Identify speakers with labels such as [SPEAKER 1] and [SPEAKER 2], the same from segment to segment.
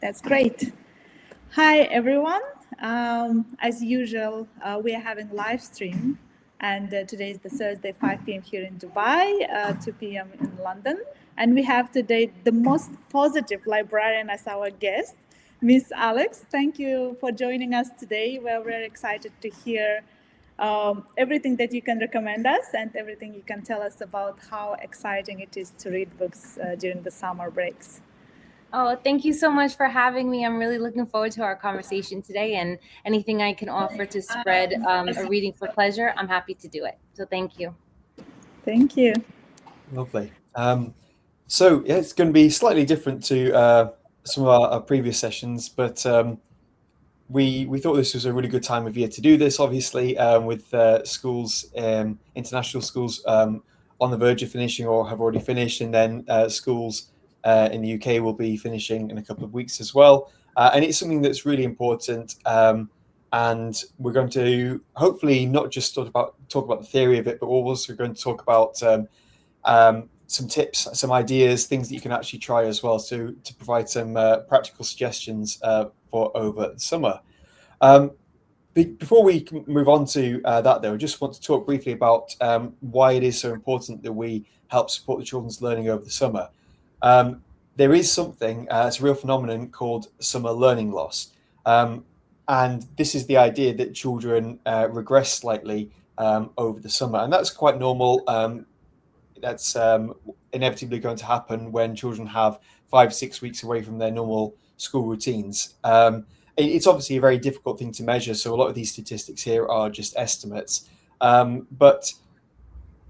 [SPEAKER 1] That's great. Hi, everyone. As usual, we are having live stream, and today is the Thursday, 5 p.m. here in Dubai, 2 p.m. in London. And we have today the most positive librarian as our guest, Miss Alex. Thank you for joining us today. We're very excited to hear everything that you can recommend us and everything you can tell us about how exciting it is to read books during the summer breaks.
[SPEAKER 2] Oh, thank you so much for having me. I'm really looking forward to our conversation today, and anything I can offer to spread a reading for pleasure, I'm happy to do it. So thank you.
[SPEAKER 1] Thank you.
[SPEAKER 3] Lovely. So yeah, it's going to be slightly different to some of our previous sessions, but we thought this was a really good time of year to do this. Obviously, with schools, international schools on the verge of finishing or have already finished, and then schools in the UK will be finishing in a couple of weeks as well. And it's something that's really important. And we're going to hopefully not just talk about the theory of it, but we're also going to talk about some tips, some ideas, things that you can actually try as well, to provide some practical suggestions for over the summer. Before we can move on to that, though, I just want to talk briefly about why it is so important that we help support the children's learning over the summer. There is something, it's a real phenomenon called summer learning loss. And this is the idea that children regress slightly over the summer. And that's quite normal. That's inevitably going to happen when children have 5-6 weeks away from their normal school routines. It's obviously a very difficult thing to measure, so a lot of these statistics here are just estimates. But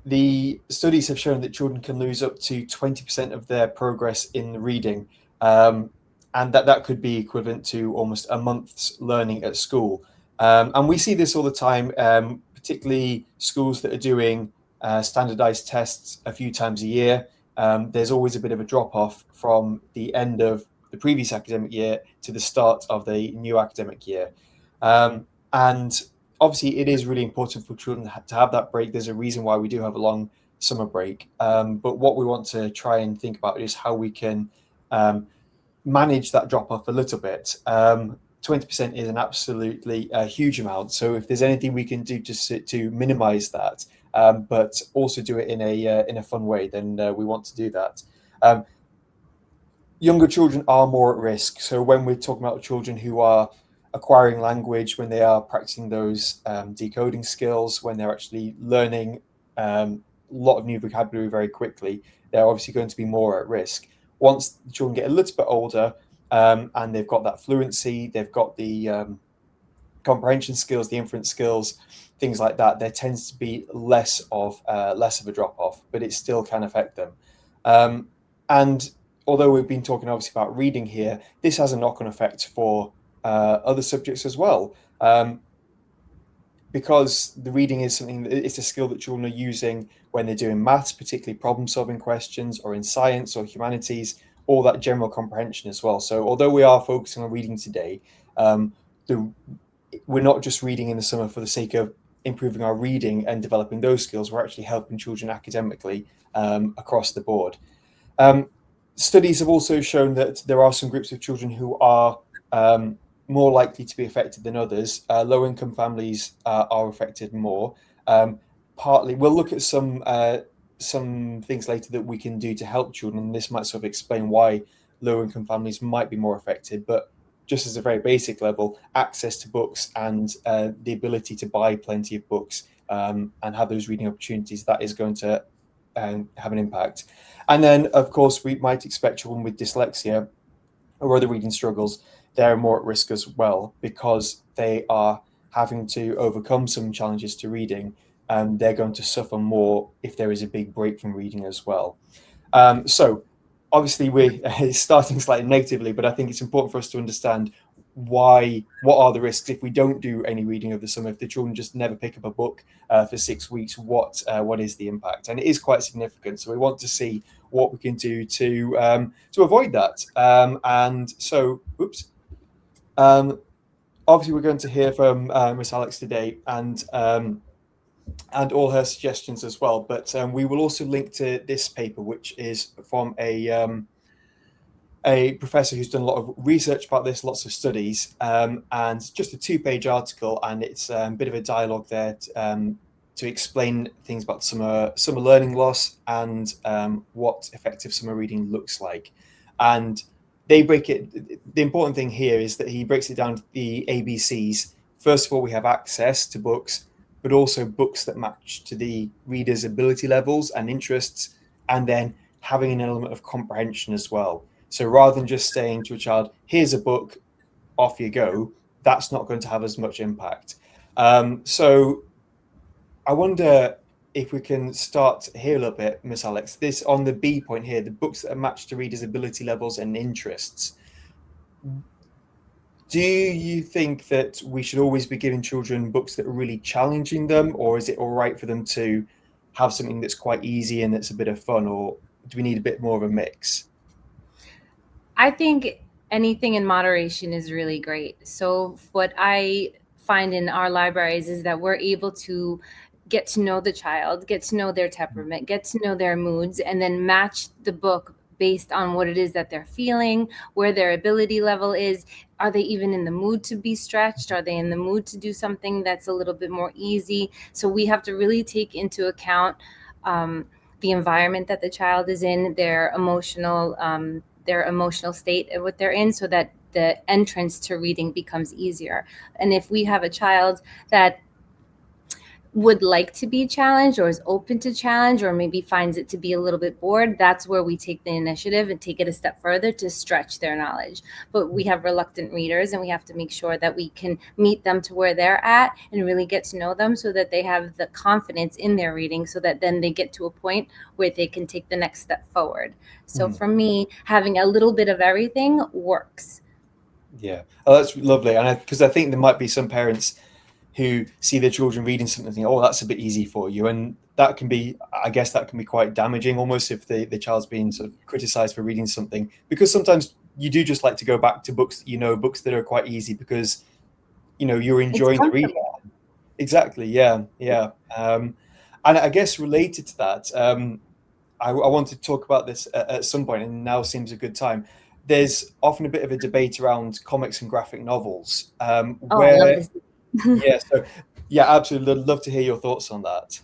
[SPEAKER 3] the studies have shown that children can lose up to 20% of their progress in reading, and that could be equivalent to almost a month's learning at school. And we see this all the time, particularly schools that are doing standardized tests a few times a year. There's always a bit of a drop-off from the end of the previous academic year to the start of the new academic year. And obviously, it is really important for children to have that break. There's a reason why we do have a long summer break. But what we want to try and think about is how we can manage that drop-off a little bit. 20% is an absolutely huge amount. So if there's anything we can do to minimize that, but also do it in a fun way, then we want to do that. Younger children are more at risk. So when we're talking about children who are acquiring language, when they are practicing those decoding skills, when they're actually learning a lot of new vocabulary very quickly, they're obviously going to be more at risk. Once the children get a little bit older and they've got that fluency, they've got the comprehension skills, the inference skills, things like that, there tends to be less of a drop-off, but it still can affect them. And although we've been talking obviously about reading here, this has a knock-on effect for other subjects as well. Because the reading is it's a skill that children are using when they're doing maths, particularly problem-solving questions, or in science or humanities, all that general comprehension as well. So although we are focusing on reading today, we're not just reading in the summer for the sake of improving our reading and developing those skills. We're actually helping children academically across the board. Studies have also shown that there are some groups of children who are more likely to be affected than others. Low-income families are affected more. Partly, we'll look at some things later that we can do to help children, and this might sort of explain why low-income families might be more affected. But just as a very basic level, access to books and the ability to buy plenty of books and have those reading opportunities, that is going to have an impact. And then, of course, we might expect children with dyslexia or other reading struggles, they're more at risk as well, because they are having to overcome some challenges to reading, and they're going to suffer more if there is a big break from reading as well. So obviously we're starting slightly negatively, but I think it's important for us to understand what are the risks if we don't do any reading over the summer. If the children just never pick up a book for 6 weeks, what is the impact? And it is quite significant. So we want to see what we can do to avoid that. And so, obviously we're going to hear from Miss Alex today, and all her suggestions as well. But we will also link to this paper, which is from a a professor who's done a lot of research about this, lots of studies, and just a 2-page article, and it's a bit of a dialogue there to explain things about summer learning loss and what effective summer reading looks like. And they break it. The important thing here is that he breaks it down to the ABCs. First of all, we have access to books, but also books that match to the reader's ability levels and interests, and then having an element of comprehension as well. So rather than just saying to a child, here's a book, off you go, that's not going to have as much impact. So I wonder if we can start here a little bit, Miss Alex, this on the B point here, the books that are matched to readers' ability levels and interests. Do you think that we should always be giving children books that are really challenging them, or is it all right for them to have something that's quite easy and that's a bit of fun, or do we need a bit more of a mix?
[SPEAKER 2] I think anything in moderation is really great. So what I find in our libraries is that we're able to get to know the child, get to know their temperament, get to know their moods, and then match the book based on what it is that they're feeling, where their ability level is. Are they even in the mood to be stretched? Are they in the mood to do something that's a little bit more easy? So we have to really take into account the environment that the child is in, their emotional state of what they're in, so that the entrance to reading becomes easier. And if we have a child that would like to be challenged or is open to challenge, or maybe finds it to be a little bit bored, that's where we take the initiative and take it a step further to stretch their knowledge. But we have reluctant readers, and we have to make sure that we can meet them to where they're at and really get to know them, so that they have the confidence in their reading, so that then they get to a point where they can take the next step forward. So for me, having a little bit of everything works.
[SPEAKER 3] Yeah, oh, that's lovely. And because I think there might be some parents who see their children reading something and think, oh, that's a bit easy for you. And that can be, I guess that can be quite damaging almost if the child's being sort of criticized for reading something, because sometimes you do just like to go back to books, books that are quite easy because, you're enjoying the reading. Exactly. Yeah. Yeah. And I guess related to that, I want to talk about this at some point, and now seems a good time. There's often a bit of a debate around comics and graphic novels.
[SPEAKER 2] I love this.
[SPEAKER 3] Absolutely. I'd love to hear your thoughts on that.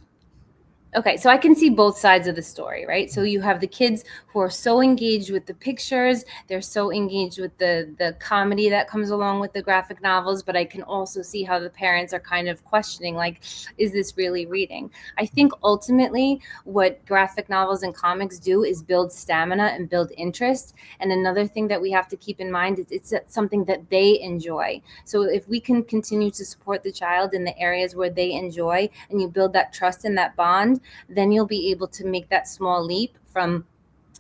[SPEAKER 2] Okay, so I can see both sides of the story, right? So you have the kids who are so engaged with the pictures, they're so engaged with the comedy that comes along with the graphic novels, but I can also see how the parents are kind of questioning, like, is this really reading? I think ultimately what graphic novels and comics do is build stamina and build interest. And another thing that we have to keep in mind is it's something that they enjoy. So if we can continue to support the child in the areas where they enjoy, and you build that trust and that bond, then you'll be able to make that small leap from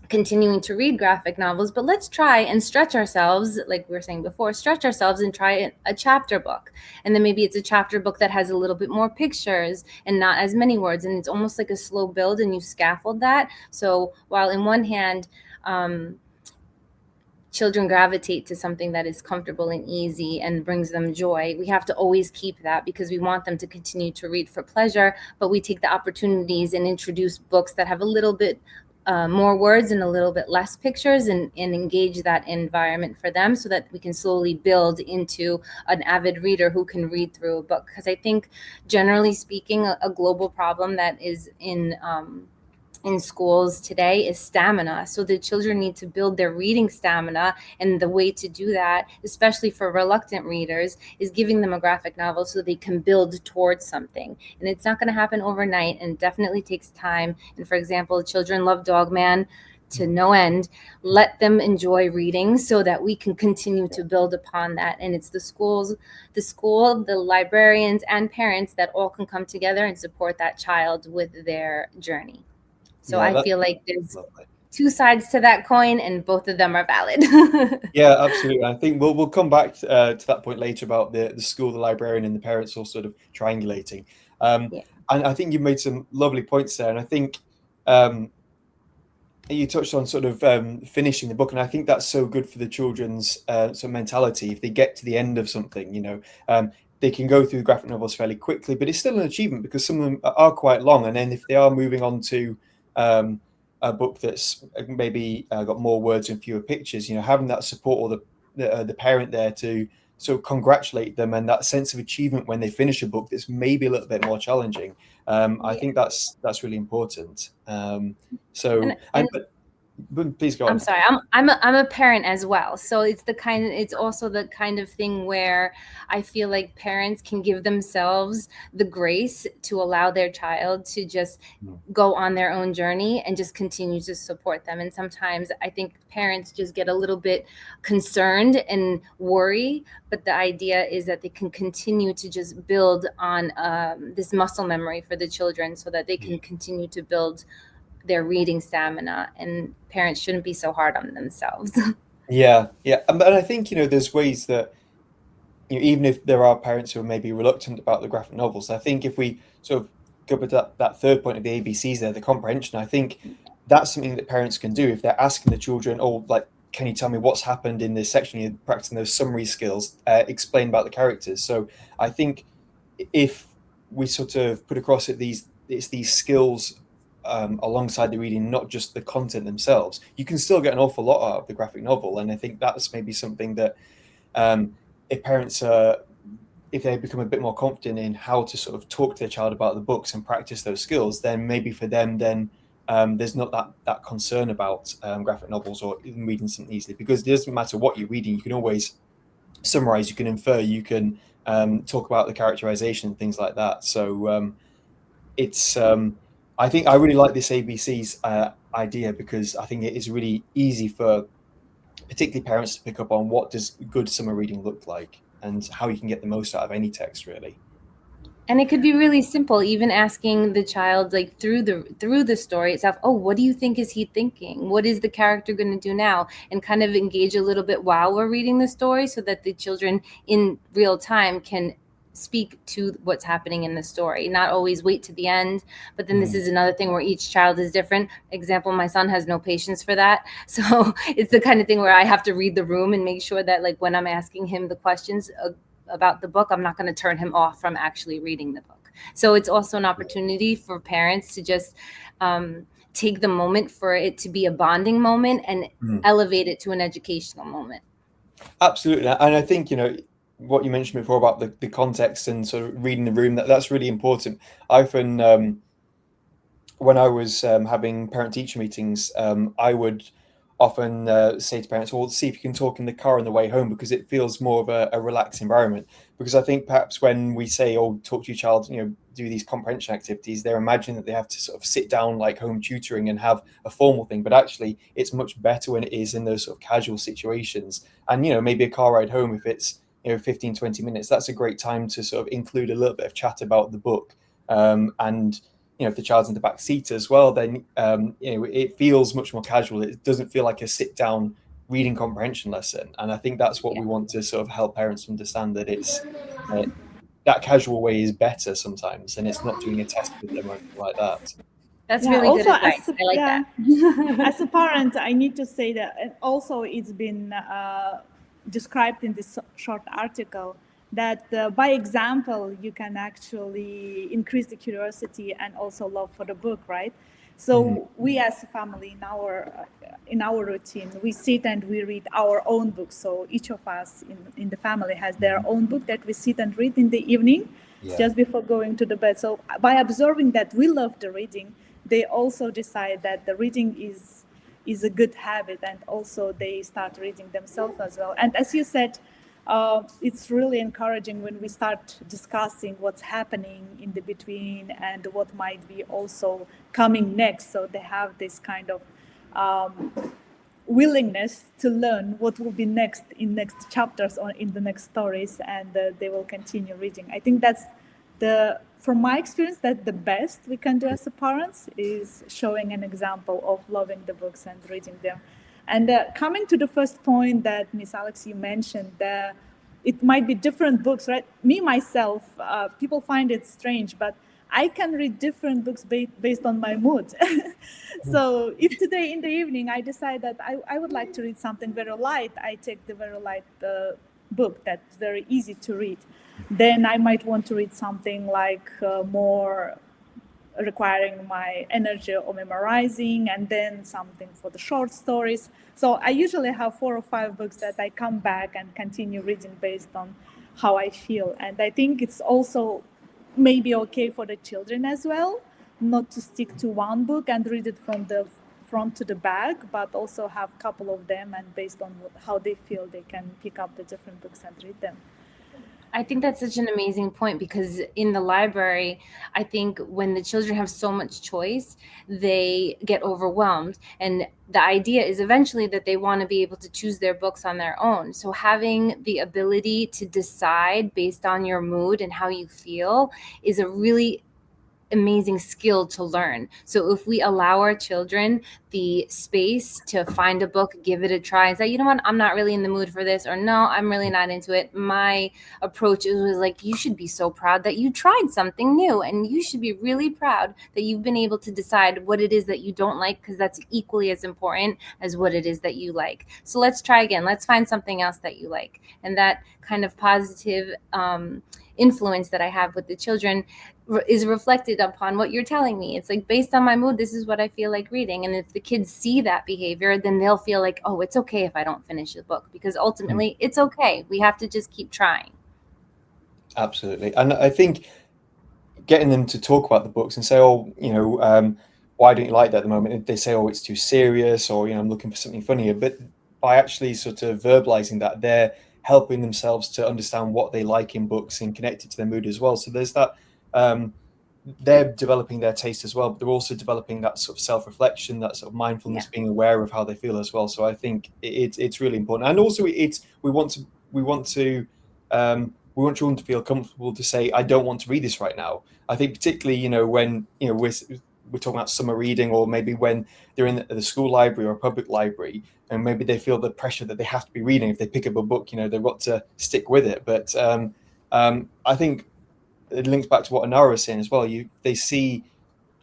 [SPEAKER 2] continuing to read graphic novels. But let's try and stretch ourselves, like we were saying before, stretch ourselves and try a chapter book. And then maybe it's a chapter book that has a little bit more pictures and not as many words. And it's almost like a slow build, and you scaffold that. So while in one hand, children gravitate to something that is comfortable and easy and brings them joy, we have to always keep that, because we want them to continue to read for pleasure, but we take the opportunities and introduce books that have a little bit more words and a little bit less pictures, and engage that environment for them, so that we can slowly build into an avid reader who can read through a book. Because I think, generally speaking, a global problem that is in schools today is stamina. So the children need to build their reading stamina. And the way to do that, especially for reluctant readers, is giving them a graphic novel so they can build towards something. And it's not going to happen overnight, and it definitely takes time. And for example, children love Dogman to no end. Let them enjoy reading so that we can continue to build upon that. And it's the school, the librarians, and parents that all can come together and support that child with their journey. So I feel like there's two sides to that coin, and both of them are valid.
[SPEAKER 3] Yeah, absolutely. I think we'll come back to that point later about the school, the librarian, and the parents all sort of triangulating. And I think you've made some lovely points there. And I think you touched on sort of finishing the book, and I think that's so good for the children's sort of mentality. If they get to the end of something, they can go through graphic novels fairly quickly, but it's still an achievement because some of them are quite long. And then if they are moving on to a book that's maybe got more words and fewer pictures, having that support or the parent there to sort of congratulate them, and that sense of achievement when they finish a book that's maybe a little bit more challenging. I think that's really important. But please go on.
[SPEAKER 2] I'm sorry. I'm a parent as well. So it's also the kind of thing where I feel like parents can give themselves the grace to allow their child to just go on their own journey and just continue to support them. And sometimes I think parents just get a little bit concerned and worry, but the idea is that they can continue to just build on this muscle memory for the children so that they can continue to build their reading stamina, and parents shouldn't be so hard on themselves.
[SPEAKER 3] Yeah. And I think, there's ways that, even if there are parents who are maybe reluctant about the graphic novels, I think if we sort of go with that third point of the ABCs there, the comprehension, I think that's something that parents can do if they're asking the children, can you tell me what's happened in this section? You're practicing those summary skills, explain about the characters. So I think if we sort of put across these skills alongside the reading, not just the content themselves, you can still get an awful lot out of the graphic novel. And I think that's maybe something that if parents if they become a bit more confident in how to sort of talk to their child about the books and practice those skills, then maybe for them there's not that concern about graphic novels or even reading something easily, because it doesn't matter what you're reading, you can always summarize, you can infer, you can talk about the characterization and things like that. So it's I think I really like this ABC's idea, because I think it is really easy for particularly parents to pick up on what does good summer reading look like and how you can get the most out of any text, really.
[SPEAKER 2] And it could be really simple, even asking the child, like through the story itself, oh, what do you think is he thinking? What is the character going to do now? And kind of engage a little bit while we're reading the story, so that the children in real time can speak to what's happening in the story, not always wait to the end. But then this is another thing where each child is different. Example, my son has no patience for that. So it's the kind of thing where I have to read the room and make sure that, like, when I'm asking him the questions about the book, I'm not going to turn him off from actually reading the book. So it's also an opportunity for parents to just take the moment for it to be a bonding moment and elevate it to an educational moment.
[SPEAKER 3] Absolutely. And I think, what you mentioned before about the context and sort of reading the room, that's really important. I often, when I was having parent-teacher meetings, I would often say to parents, well, see if you can talk in the car on the way home, because it feels more of a relaxed environment. Because I think perhaps when we say, talk to your child, do these comprehension activities, they're imagining that they have to sort of sit down like home tutoring and have a formal thing. But actually, it's much better when it is in those sort of casual situations. And, maybe a car ride home, if it's 15, 20 minutes, that's a great time to sort of include a little bit of chat about the book. And if the child's in the back seat as well, then it feels much more casual. It doesn't feel like a sit down reading comprehension lesson. And I think that's what we want to sort of help parents understand, that it's that casual way is better sometimes, and it's not doing a test with them or anything like that.
[SPEAKER 2] That's really good advice. I like that.
[SPEAKER 1] As a parent, I need to say that, and also it's been described in this short article, that by example, you can actually increase the curiosity and also love for the book, right? So we as a family, in our routine, we sit and we read our own books. So each of us in the family has their own book that we sit and read in the evening, just before going to the bed. So by observing that we love the reading, they also decide that the reading is a good habit, and also they start reading themselves as well. And as you said, it's really encouraging when we start discussing what's happening in the between and what might be also coming next. So they have this kind of willingness to learn what will be next in next chapters or in the next stories, and they will continue reading. I think that's from my experience, that the best we can do as a parents is showing an example of loving the books and reading them. And coming to the first point that Miss Alex, you mentioned, it might be different books, right? Me, myself, people find it strange, but I can read different books based on my mood. So if today in the evening I decide that I would like to read something very light, I take the very light book that's very easy to read. Then I might want to read something like more requiring my energy or memorizing, and then something for the short stories. So I usually have 4 or 5 books that I come back and continue reading based on how I feel. And I think it's also maybe okay for the children as well, not to stick to one book and read it from the front to the back, but also have a couple of them, and based on how they feel, they can pick up the different books and read them.
[SPEAKER 2] I think that's such an amazing point, because in the library, I think when the children have so much choice, they get overwhelmed. And the idea is eventually that they want to be able to choose their books on their own. So having the ability to decide based on your mood and how you feel is a really amazing skill to learn. So if we allow our children the space to find a book, give it a try, and say, you know what, I'm not really in the mood for this, or no, I'm really not into it. My approach was like, you should be so proud that you tried something new, and you should be really proud that you've been able to decide what it is that you don't like, because that's equally as important as what it is that you like. So let's try again. Let's find something else that you like. And that kind of positive influence that I have with the children is reflected upon what you're telling me. It's like, based on my mood, this is what I feel like reading. And if the kids see that behavior, then they'll feel like, oh, it's okay if I don't finish the book, because ultimately it's okay. We have to just keep trying.
[SPEAKER 3] Absolutely. And I think getting them to talk about the books and say, oh, why don't you like that at the moment? If they say, oh, it's too serious, or, I'm looking for something funnier. But by actually sort of verbalizing that, they're helping themselves to understand what they like in books and connect it to their mood as well. So there's that, they're developing their taste as well, but they're also developing that sort of self-reflection, that sort of mindfulness, being aware of how they feel as well. So I think it's really important. And also we want children to feel comfortable to say, I don't want to read this right now. I think particularly, when, we're talking about summer reading, or maybe when they're in the school library or a public library, and maybe they feel the pressure that they have to be reading. If they pick up a book, they've got to stick with it. But I think it links back to what Anara was saying as well. They see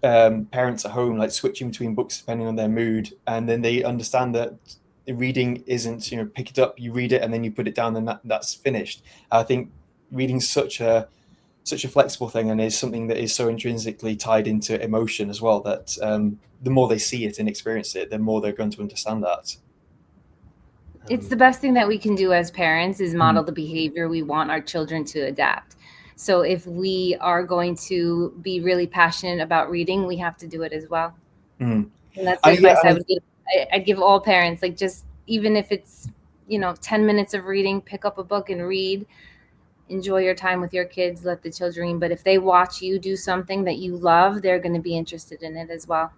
[SPEAKER 3] parents at home like switching between books depending on their mood, and then they understand that reading isn't, pick it up, you read it, and then you put it down, and that's finished. I think reading's such a flexible thing, and is something that is so intrinsically tied into emotion as well, that the more they see it and experience it, the more they're going to understand that.
[SPEAKER 2] It's the best thing that we can do as parents, is model the behavior we want our children to adapt. So if we are going to be really passionate about reading, we have to do it as well. And that's the advice I'd give all parents. Like, just even if it's 10 minutes of reading, pick up a book and read. Enjoy your time with your kids, let the children read. But if they watch you do something that you love, they're going to be interested in it as well.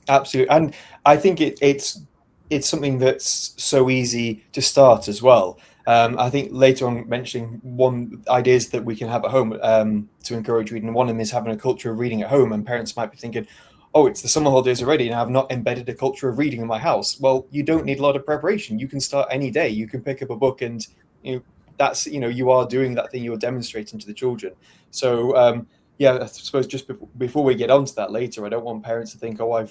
[SPEAKER 3] Absolutely. And I think it's something that's so easy to start as well. I think later on mentioning one ideas that we can have at home to encourage reading. One of them is having a culture of reading at home, and parents might be thinking, oh, it's the summer holidays already and I've not embedded a culture of reading in my house. Well, you don't need a lot of preparation. You can start any day. You can pick up a book, and that's, you are doing that thing, you're demonstrating to the children. So I suppose just before we get onto that later, I don't want parents to think, oh,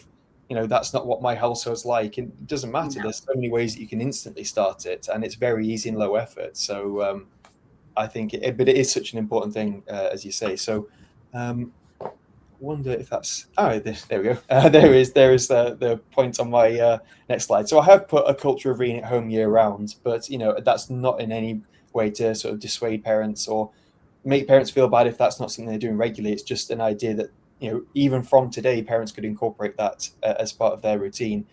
[SPEAKER 3] that's not what my household's like. It doesn't matter. No. There's so many ways that you can instantly start it, and it's very easy and low effort. So I think but it is such an important thing, as you say. So wonder if that's there we go. There is the point on my next slide. So I have put a culture of reading at home year round, but that's not in any way to sort of dissuade parents or make parents feel bad if that's not something they're doing regularly. It's just an idea that even from today, parents could incorporate that as part of their routine,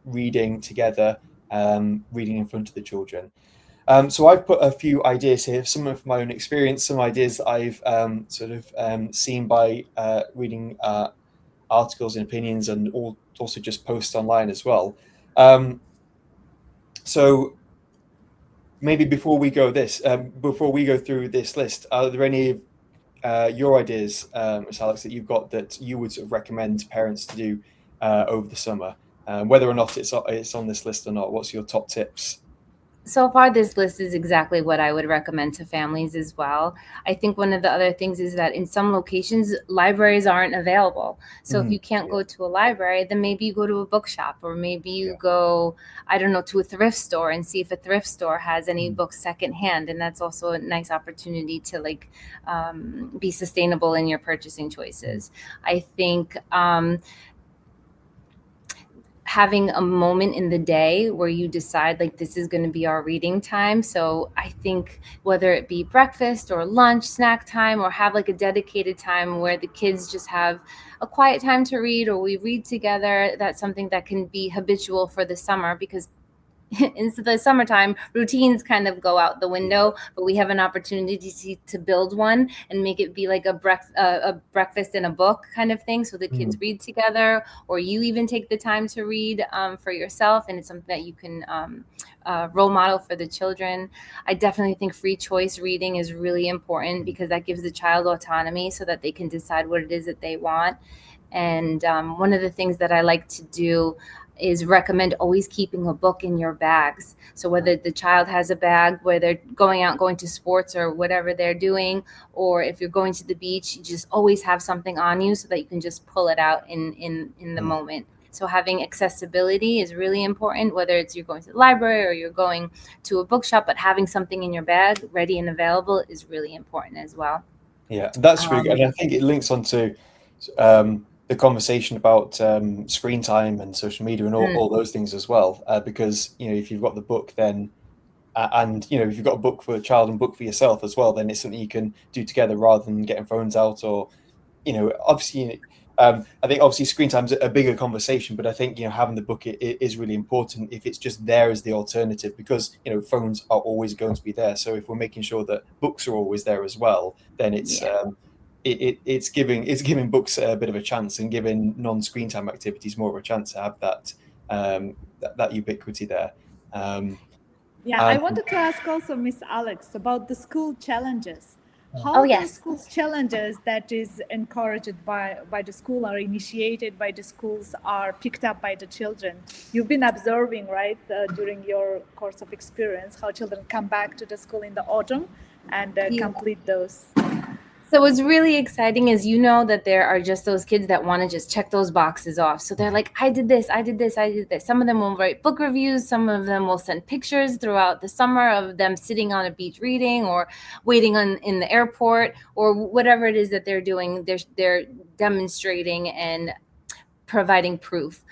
[SPEAKER 3] reading together, reading in front of the children. So I've put a few ideas here, some of my own experience, some ideas that I've seen by reading articles and opinions, and also just posts online as well. So maybe before we go through this list, are there any your ideas, Ms. Alex, that you've got that you would sort of recommend parents to do over the summer, whether or not it's on this list or not? What's your top tips?
[SPEAKER 2] So far, this list is exactly what I would recommend to families as well. I think one of the other things is that in some locations, libraries aren't available. So if you can't go to a library, then maybe you go to a bookshop, or maybe you go, I don't know, to a thrift store and see if a thrift store has any books secondhand. And that's also a nice opportunity to be sustainable in your purchasing choices. I think having a moment in the day where you decide like this is going to be our reading time. So I think whether it be breakfast or lunch, snack time, or have like a dedicated time where the kids just have a quiet time to read, or we read together, that's something that can be habitual for the summer, because in the summertime, routines kind of go out the window, but we have an opportunity to build one and make it be like a breakfast and a book kind of thing. So the kids read together, or you even take the time to read for yourself, and it's something that you can role model for the children. I definitely think free choice reading is really important, because that gives the child autonomy so that they can decide what it is that they want. And one of the things that I like to do is recommend always keeping a book in your bags. So whether the child has a bag where they're going to sports or whatever they're doing, or if you're going to the beach, you just always have something on you so that you can just pull it out in the moment. So having accessibility is really important, whether it's you're going to the library or you're going to a bookshop, but having something in your bag ready and available is really important as well.
[SPEAKER 3] Yeah, that's really good. And I think it links onto the conversation about screen time and social media and all those things as well. Because, if you've got the book, then and if you've got a book for a child and book for yourself as well, then it's something you can do together rather than getting phones out. Or obviously, I think obviously screen time's a bigger conversation, but I think having the book it is really important if it's just there as the alternative, because phones are always going to be there. So if we're making sure that books are always there as well, then it's it's giving books a bit of a chance, and giving non-screen time activities more of a chance to have that ubiquity there.
[SPEAKER 1] I wanted to ask also Miss Alex about the school challenges.
[SPEAKER 2] Oh,
[SPEAKER 1] How those
[SPEAKER 2] yes.
[SPEAKER 1] schools challenges that is encouraged by the school or initiated by the schools are picked up by the children? You've been observing, right, during your course of experience, how children come back to the school in the autumn and complete those.
[SPEAKER 2] So what's really exciting is that there are just those kids that want to just check those boxes off. So they're like, I did this, I did this, I did this. Some of them will write book reviews. Some of them will send pictures throughout the summer of them sitting on a beach reading, or waiting in the airport, or whatever it is that they're doing. They're demonstrating and providing proof.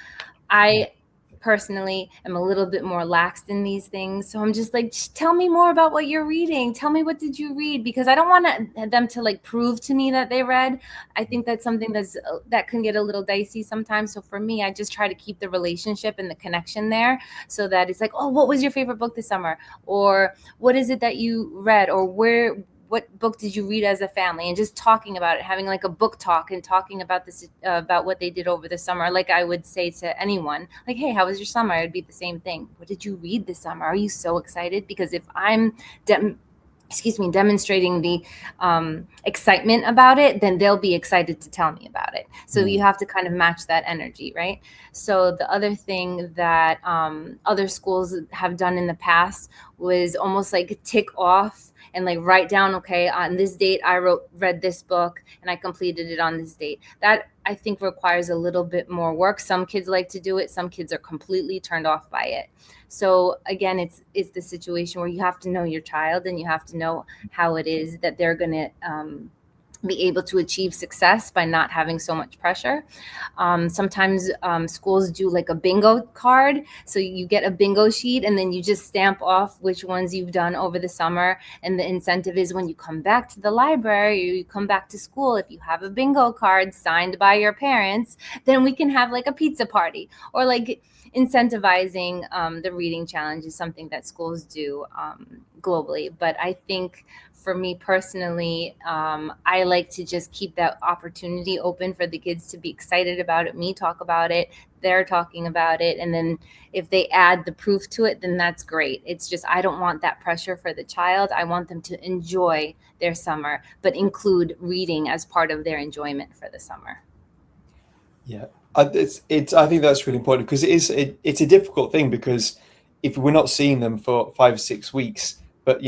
[SPEAKER 2] I personally am a little bit more lax in these things, so I'm just like, tell me more about what you're reading. Tell me, what did you read? Because I don't want them to prove to me that they read. I think that's something that can get a little dicey sometimes. So for me, I just try to keep the relationship and the connection there, so that it's like, oh, what was your favorite book this summer, or what is it that you read, or what book did you read as a family, and just talking about it, having like a book talk and talking about this, about what they did over the summer. Like I would say to anyone, like, hey, how was your summer? It'd be the same thing. What did you read this summer? Are you so excited? Because if I'm demonstrating the excitement about it, then they'll be excited to tell me about it. So you have to kind of match that energy, right? So the other thing that other schools have done in the past was almost like tick off and write down, okay, on this date I read this book and I completed it on this date. That I think requires a little bit more work. Some kids like to do it. Some kids are completely turned off by it. So again, it's the situation where you have to know your child, and you have to know how it is that they're going to be able to achieve success by not having so much pressure. Sometimes schools do like a bingo card. So you get a bingo sheet, and then you just stamp off which ones you've done over the summer. And the incentive is when you come back to the library, or you come back to school, if you have a bingo card signed by your parents, then we can have like a pizza party, or incentivizing the reading challenge is something that schools do globally. But I think for me personally, I like to just keep that opportunity open for the kids to be excited about it, me talk about it, they're talking about it. And then if they add the proof to it, then that's great. It's just, I don't want that pressure for the child. I want them to enjoy their summer, but include reading as part of their enjoyment for the summer.
[SPEAKER 3] Yeah, I think that's really important, because it's a difficult thing, because if we're not seeing them for 5 or 6 weeks, but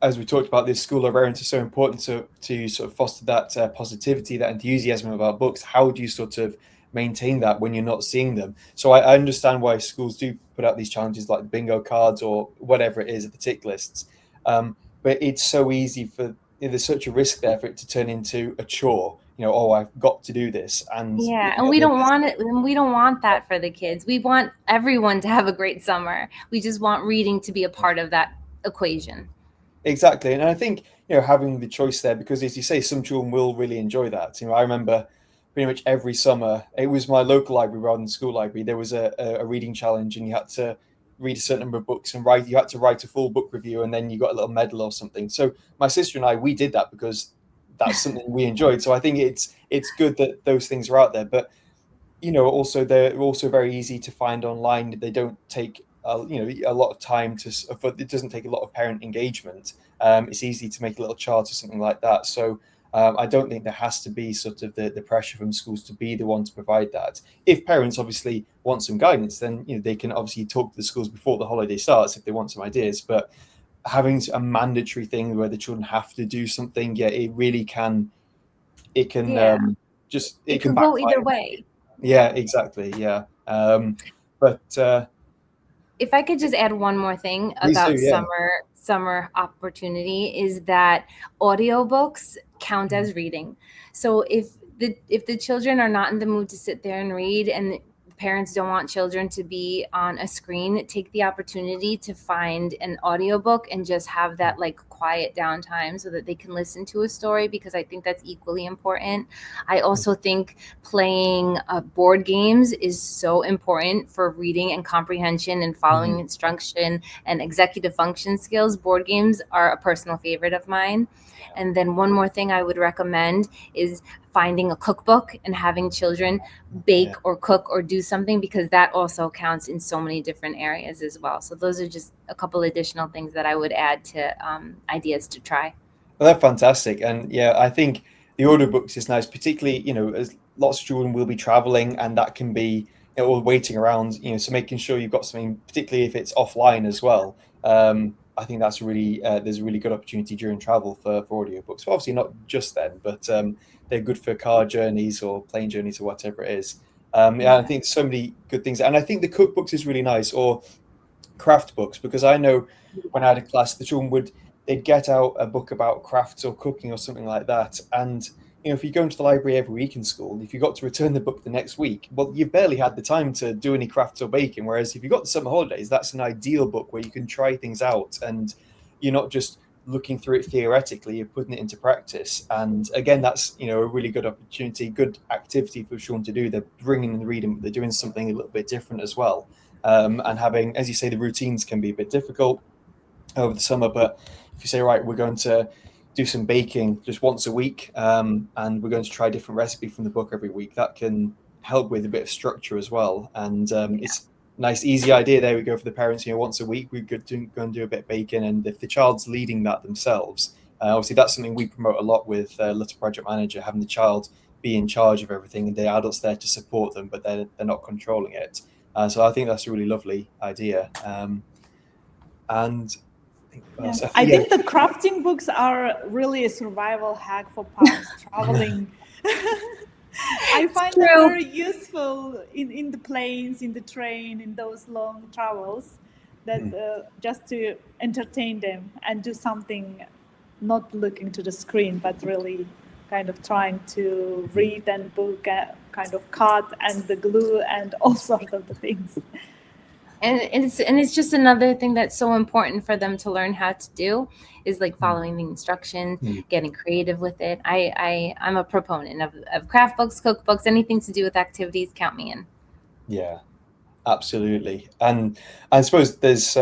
[SPEAKER 3] as we talked about, this school librarians are so important to sort of foster that positivity, that enthusiasm about books. How do you sort of maintain that when you're not seeing them? So I understand why schools do put out these challenges like the bingo cards or whatever it is, the tick lists. But it's so easy for there's such a risk there for it to turn into a chore. Oh, I've got to do this, and
[SPEAKER 2] Yeah, and we don't want it. We don't want that for the kids. We want everyone to have a great summer. We just want reading to be a part of that equation.
[SPEAKER 3] Exactly, and I think having the choice there, because as you say, some children will really enjoy that. I remember pretty much every summer, it was my local library rather than school library. There was a reading challenge, and you had to read a certain number of books and you had to write a full book review, and then you got a little medal or something. So my sister and I, we did that because that's something we enjoyed. So I think it's good that those things are out there, but also they're also very easy to find online. They don't take a lot of time it doesn't take a lot of parent engagement. It's easy to make a little chart or something like that. So I don't think there has to be sort of the pressure from schools to be the one to provide that. If parents obviously want some guidance, then they can obviously talk to the schools before the holiday starts if they want some ideas. But having a mandatory thing where the children have to do something, it really can it can
[SPEAKER 2] Yeah.
[SPEAKER 3] it
[SPEAKER 2] can
[SPEAKER 3] can
[SPEAKER 2] go
[SPEAKER 3] backfire.
[SPEAKER 2] either way.
[SPEAKER 3] Yeah, exactly. Yeah. But
[SPEAKER 2] If I could just add one more thing
[SPEAKER 3] please
[SPEAKER 2] about
[SPEAKER 3] do, yeah.
[SPEAKER 2] summer opportunity, is that audiobooks count as reading. So if the children are not in the mood to sit there and read, and parents don't want children to be on a screen, take the opportunity to find an audiobook and just have that like quiet downtime so that they can listen to a story, because I think that's equally important. I also think playing board games is so important for reading and comprehension and following instruction and executive function skills. Board games are a personal favorite of mine. And then one more thing I would recommend is finding a cookbook and having children bake or cook or do something, because that also counts in so many different areas as well. So those are just a couple additional things that I would add to ideas to try.
[SPEAKER 3] Well, they're fantastic. And yeah, I think the audiobooks is nice, particularly, as lots of children will be traveling, and that can be or waiting around, so making sure you've got something, particularly if it's offline as well. I think that's really there's a really good opportunity during travel for audiobooks. Well, obviously not just then, but they're good for car journeys or plane journeys or whatever it is. Yeah, I think so many good things. And I think the cookbooks is really nice, or craft books, because I know when I had a class, the children they'd get out a book about crafts or cooking or something like that. And if you go into the library every week in school, if you got to return the book the next week, well, you've barely had the time to do any crafts or baking. Whereas if you got the summer holidays, that's an ideal book where you can try things out, and you're not just looking through it theoretically, you're putting it into practice. And again, that's a really good opportunity, good activity for children to do. They're bringing in the reading, but they're doing something a little bit different as well. And having, as you say, the routines can be a bit difficult over the summer, but if you say, right, we're going to do some baking just once a week, and we're going to try a different recipe from the book every week, that can help with a bit of structure as well. And it's a nice, easy idea. There we go for the parents. Once a week we could go and do a bit of baking, and if the child's leading that themselves, obviously that's something we promote a lot with Little Project Manager, having the child be in charge of everything and the adults there to support them, but they're not controlling it. So I think that's a really lovely idea. And
[SPEAKER 1] I think the crafting books are really a survival hack for parents traveling. I find them very useful in the planes, in the train, in those long travels, that just to entertain them and do something, not looking to the screen, but really kind of trying to read and book, kind of cut and the glue and all sorts of the things.
[SPEAKER 2] And it's just another thing that's so important for them to learn how to do, is like following the instructions, getting creative with it. I'm a proponent of craft books, cookbooks, anything to do with activities. Count me in.
[SPEAKER 3] Yeah, absolutely. And I suppose there's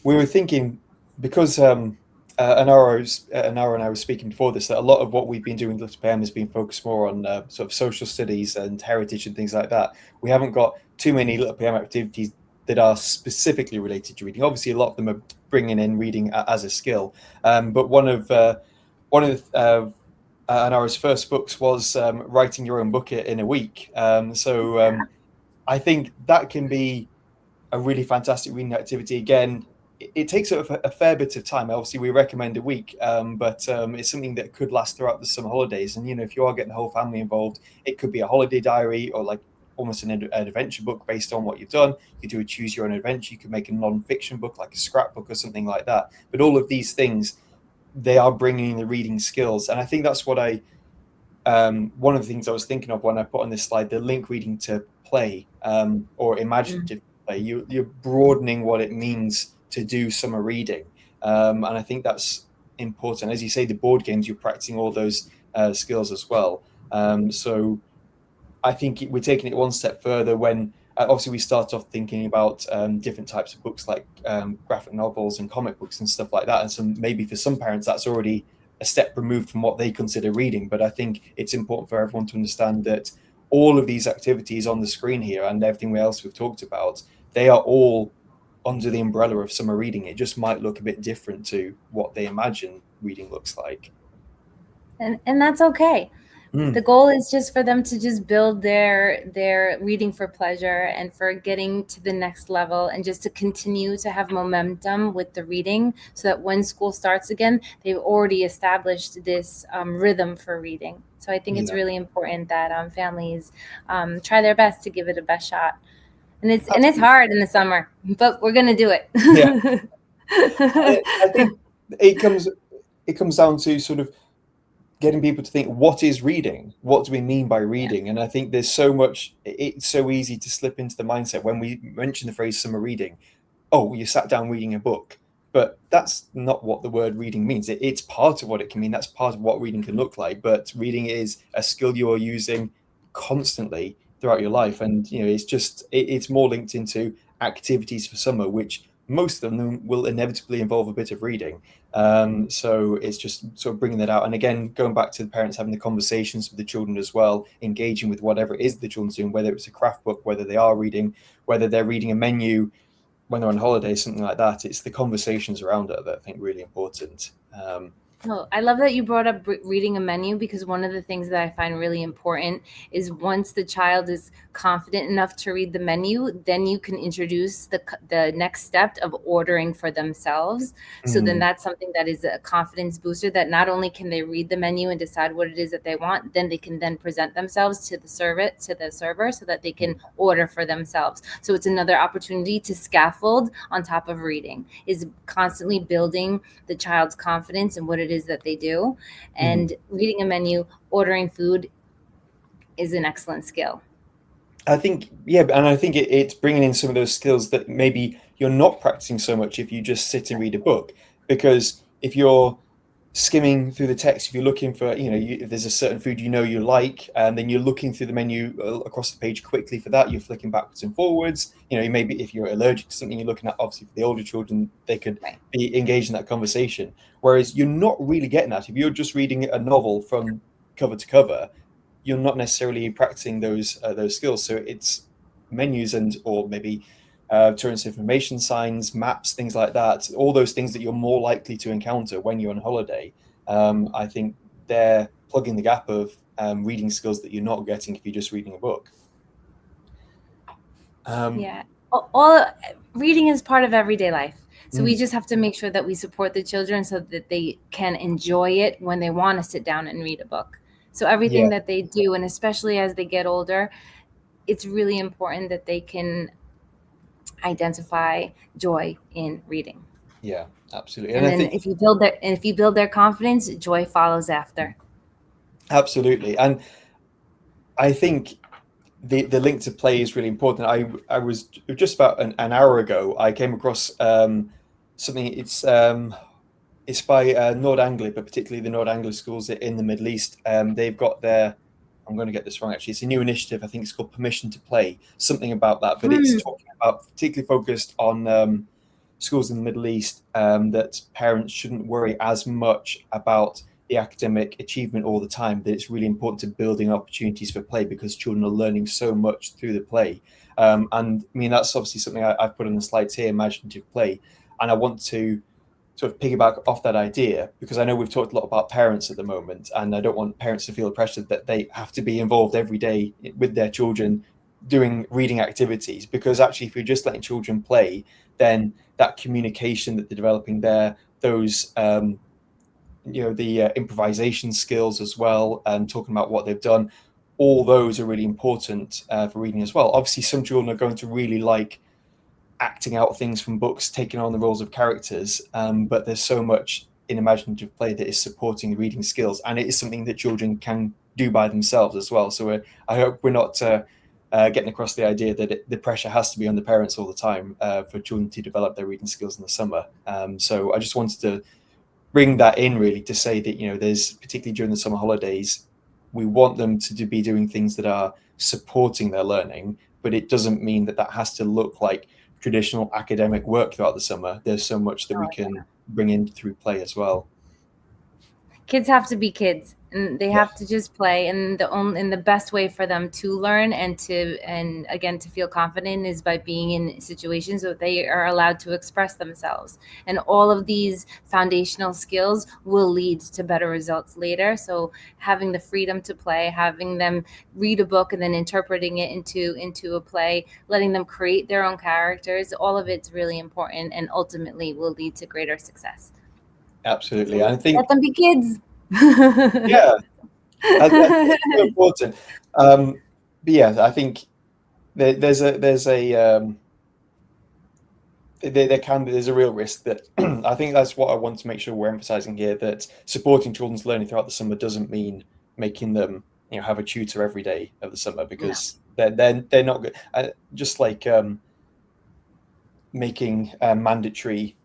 [SPEAKER 3] we were thinking, because Anara and I were speaking before this, that a lot of what we've been doing with Little PM has been focused more on sort of social studies and heritage and things like that. We haven't got too many Little PM activities that are specifically related to reading. Obviously, a lot of them are bringing in reading as a skill. But one of Anara's first books was writing your own book in a week. I think that can be a really fantastic reading activity. Again, it takes a fair bit of time. Obviously, we recommend a week, but it's something that could last throughout the summer holidays. And, if you are getting the whole family involved, it could be a holiday diary or like almost an adventure book based on what you've done. You could do a choose your own adventure. You could make a non-fiction book like a scrapbook or something like that. But all of these things, they are bringing in the reading skills. And I think that's what one of the things I was thinking of when I put on this slide, the link reading to play or imaginative play. You're broadening what it means to do summer reading. And I think that's important. As you say, the board games, you're practicing all those skills as well. So I think we're taking it one step further when obviously we start off thinking about different types of books like graphic novels and comic books and stuff like that. And maybe for some parents, that's already a step removed from what they consider reading. But I think it's important for everyone to understand that all of these activities on the screen here and everything else we've talked about, they are all under the umbrella of summer reading. It just might look a bit different to what they imagine reading looks like.
[SPEAKER 2] And that's okay. The goal is just for them to just build their reading for pleasure and for getting to the next level, and just to continue to have momentum with the reading, so that when school starts again, they've already established this rhythm for reading. So I think it's really important that families try their best to give it a best shot. And it's hard in the summer, but we're gonna do it.
[SPEAKER 3] Yeah. I think it comes down to sort of getting people to think, what is reading? What do we mean by reading? Yeah. And I think there's so much, it's so easy to slip into the mindset when we mention the phrase summer reading. Oh, you sat down reading a book. But that's not what the word reading means. It's part of what it can mean. That's part of what reading can look like. But reading is a skill you are using constantly throughout your life. And, it's more linked into activities for summer, which most of them will inevitably involve a bit of reading. So it's just sort of bringing that out. And again, going back to the parents having the conversations with the children as well, engaging with whatever it is the children's doing, whether it's a craft book, whether they are reading, whether they're reading a menu when they're on holiday, something like that. It's the conversations around it that I think really important.
[SPEAKER 2] Well, I love that you brought up reading a menu, because one of the things that I find really important is once the child is confident enough to read the menu, then you can introduce the next step of ordering for themselves. So then that's something that is a confidence booster, that not only can they read the menu and decide what it is that they want, then they can then present themselves to the server so that they can order for themselves. So it's another opportunity to scaffold on top of reading, is constantly building the child's confidence in what it is that they do. And reading a menu, ordering food is an excellent skill.
[SPEAKER 3] I think, and I think it's bringing in some of those skills that maybe you're not practicing so much if you just sit and read a book. Because if you're skimming through the text, if you're looking for, if there's a certain food you like, and then you're looking through the menu across the page quickly for that, you're flicking backwards and forwards. Maybe if you're allergic to something you're looking at, obviously for the older children, they could be engaged in that conversation. Whereas you're not really getting that. If you're just reading a novel from cover to cover, you're not necessarily practicing those skills. So it's menus or maybe tourist information signs, maps, things like that. All those things that you're more likely to encounter when you're on holiday. I think they're plugging the gap of reading skills that you're not getting if you're just reading a book.
[SPEAKER 2] All reading is part of everyday life. So we just have to make sure that we support the children so that they can enjoy it when they want to sit down and read a book. So everything that they do, and especially as they get older, it's really important that they can identify joy in reading.
[SPEAKER 3] Yeah, absolutely.
[SPEAKER 2] And then if you build their confidence, joy follows after.
[SPEAKER 3] Absolutely. And I think the link to play is really important. I was just about an hour ago, I came across something. It's by Nord Anglia, but particularly the Nord Anglia schools in the Middle East. They've got I'm going to get this wrong actually, it's a new initiative. I think it's called Permission to Play, something about that. But it's talking about, particularly focused on schools in the Middle East, that parents shouldn't worry as much about the academic achievement all the time, that it's really important to building opportunities for play, because children are learning so much through the play. And I mean, that's obviously something I've put on the slides here, imaginative play. And I want to sort of piggyback off that idea, because I know we've talked a lot about parents at the moment, and I don't want parents to feel pressured that they have to be involved every day with their children doing reading activities, because actually if you're just letting children play, then that communication that they're developing there, those the improvisation skills as well, and talking about what they've done, all those are really important for reading as well. Obviously some children are going to really like acting out things from books, taking on the roles of characters, but there's so much in imaginative play that is supporting reading skills, and it is something that children can do by themselves as well. So I hope we're not getting across the idea that the pressure has to be on the parents all the time for children to develop their reading skills in the summer. So I just wanted to bring that in, really, to say that, there's, particularly during the summer holidays, we want them to be doing things that are supporting their learning, but it doesn't mean that has to look like traditional academic work throughout the summer. There's so much that we can bring in through play as well.
[SPEAKER 2] Kids have to be kids, and they have to just play, and the best way for them to learn and again to feel confident is by being in situations where they are allowed to express themselves, and all of these foundational skills will lead to better results later. So having the freedom to play, having them read a book and then interpreting it into a play, letting them create their own characters, all of it's really important, and ultimately will lead to greater success.
[SPEAKER 3] Absolutely. I think
[SPEAKER 2] let them be kids.
[SPEAKER 3] Yeah, that's so important. But yeah, I think there's a real risk that I think that's what I want to make sure we're emphasizing here, that supporting children's learning throughout the summer doesn't mean making them have a tutor every day of the summer, because they're not good. Just like making mandatory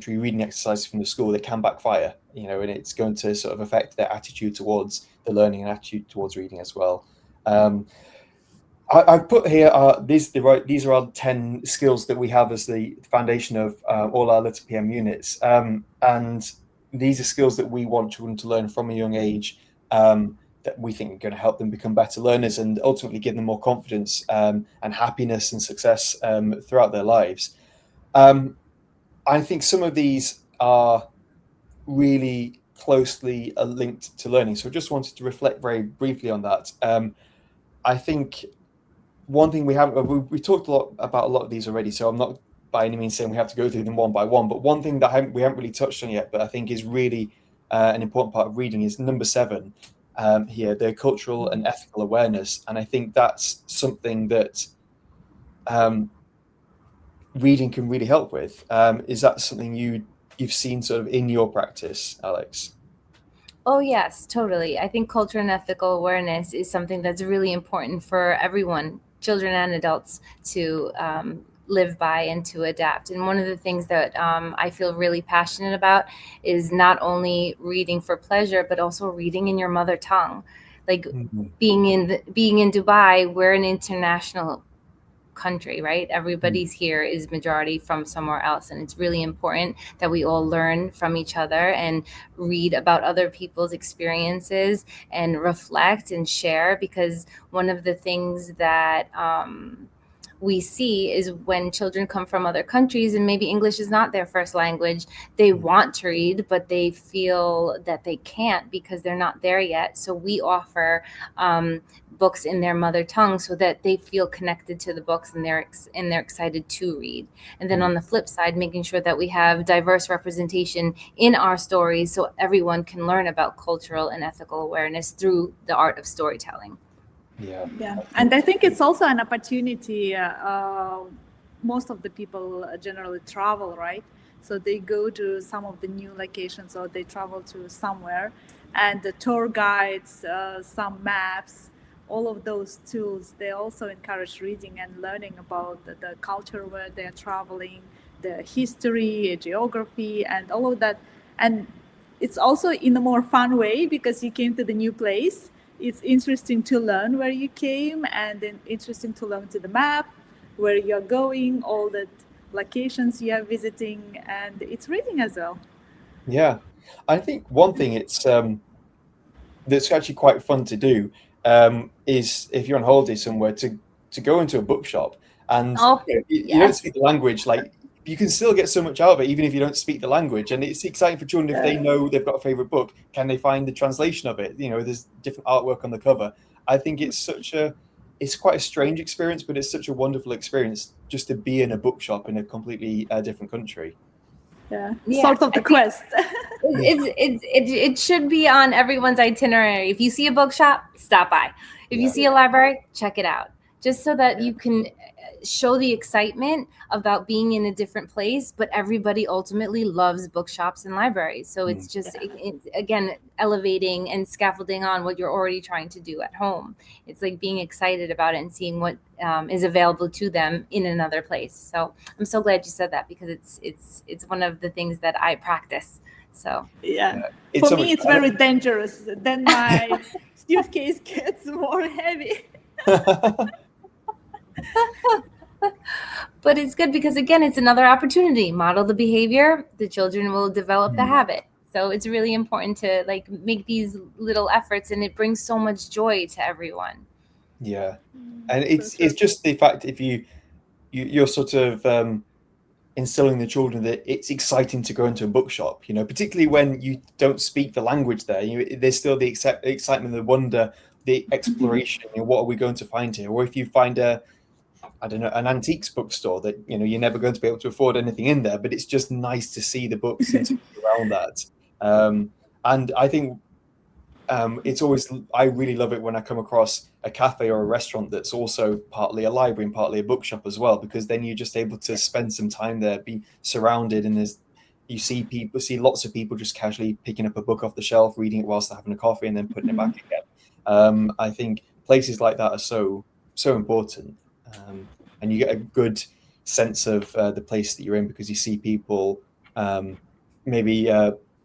[SPEAKER 3] reading exercises from the school, they can backfire, and it's going to sort of affect their attitude towards the learning and attitude towards reading as well. I've put here these are our 10 skills that we have as the foundation of all our Little PM units, and these are skills that we want children to learn from a young age, that we think are going to help them become better learners and ultimately give them more confidence and happiness and success throughout their lives. I think some of these are really closely linked to learning, so I just wanted to reflect very briefly on that. I think one thing we talked about a lot of these already, so I'm not by any means saying we have to go through them one by one, but one thing that we haven't really touched on yet, but I think is really an important part of reading, is number 7 here, the cultural and ethical awareness. And I think that's something that reading can really help with. Is that something you've seen sort of in your practice, Alex?
[SPEAKER 2] Oh, yes, totally. I think culture and ethical awareness is something that's really important for everyone, children and adults, to live by and to adapt. And one of the things that I feel really passionate about is not only reading for pleasure, but also reading in your mother tongue. Like being in Dubai, we're an international country, right? Everybody's here is majority from somewhere else, and it's really important that we all learn from each other and read about other people's experiences and reflect and share, because one of the things that we see is when children come from other countries and maybe English is not their first language, they want to read, but they feel that they can't because they're not there yet. So we offer books in their mother tongue so that they feel connected to the books and they're excited to read. And then on the flip side, making sure that we have diverse representation in our stories so everyone can learn about cultural and ethical awareness through the art of storytelling.
[SPEAKER 1] Yeah, and I think it's also an opportunity. Most of the people generally travel, right? So they go to some of the new locations, or they travel to somewhere, and the tour guides, some maps, all of those tools, they also encourage reading and learning about the culture where they're traveling, the history, geography, and all of that. And it's also in a more fun way because you came to the new place. It's interesting to learn where you came, and then interesting to learn to the map, where you're going, all the locations you are visiting, and it's reading as well.
[SPEAKER 3] Yeah, I think one thing that's actually quite fun to do is, if you're on holiday somewhere, to go into a bookshop and you don't speak the language, like you can still get so much out of it, even if you don't speak the language. And it's exciting for children if they know they've got a favorite book. Can they find the translation of it? There's different artwork on the cover. I think it's such a it's quite a strange experience, but it's such a wonderful experience just to be in a bookshop in a completely different country.
[SPEAKER 1] Yeah,
[SPEAKER 2] Yeah,
[SPEAKER 1] sort of the quest.
[SPEAKER 2] It should be on everyone's itinerary. If you see a bookshop, stop by. If you see a library, check it out, just so that you can show the excitement about being in a different place. But everybody ultimately loves bookshops and libraries, so it's just again elevating and scaffolding on what you're already trying to do at home. It's like being excited about it and seeing what is available to them in another place. So I'm so glad you said that, because it's one of the things that I practice. So
[SPEAKER 1] for me, it's very dangerous. Then my suitcase gets more heavy.
[SPEAKER 2] But it's good because, again, it's another opportunity. Model the behavior, the children will develop the habit. So it's really important to like make these little efforts, and it brings so much joy to everyone.
[SPEAKER 3] Yeah, and it's just the fact if you're sort of instilling the children that it's exciting to go into a bookshop, particularly when you don't speak the language there. There's still the excitement, the wonder, the exploration. What are we going to find here? Or if you find an antiques bookstore that you're never going to be able to afford anything in there, but it's just nice to see the books and to be around that. And I think it's always, I really love it when I come across a cafe or a restaurant that's also partly a library and partly a bookshop as well, because then you're just able to spend some time there, be surrounded, and you see lots of people just casually picking up a book off the shelf, reading it whilst they're having a coffee, and then putting it back again. I think places like that are so important, and you get a good sense of the place that you're in, because you see people, maybe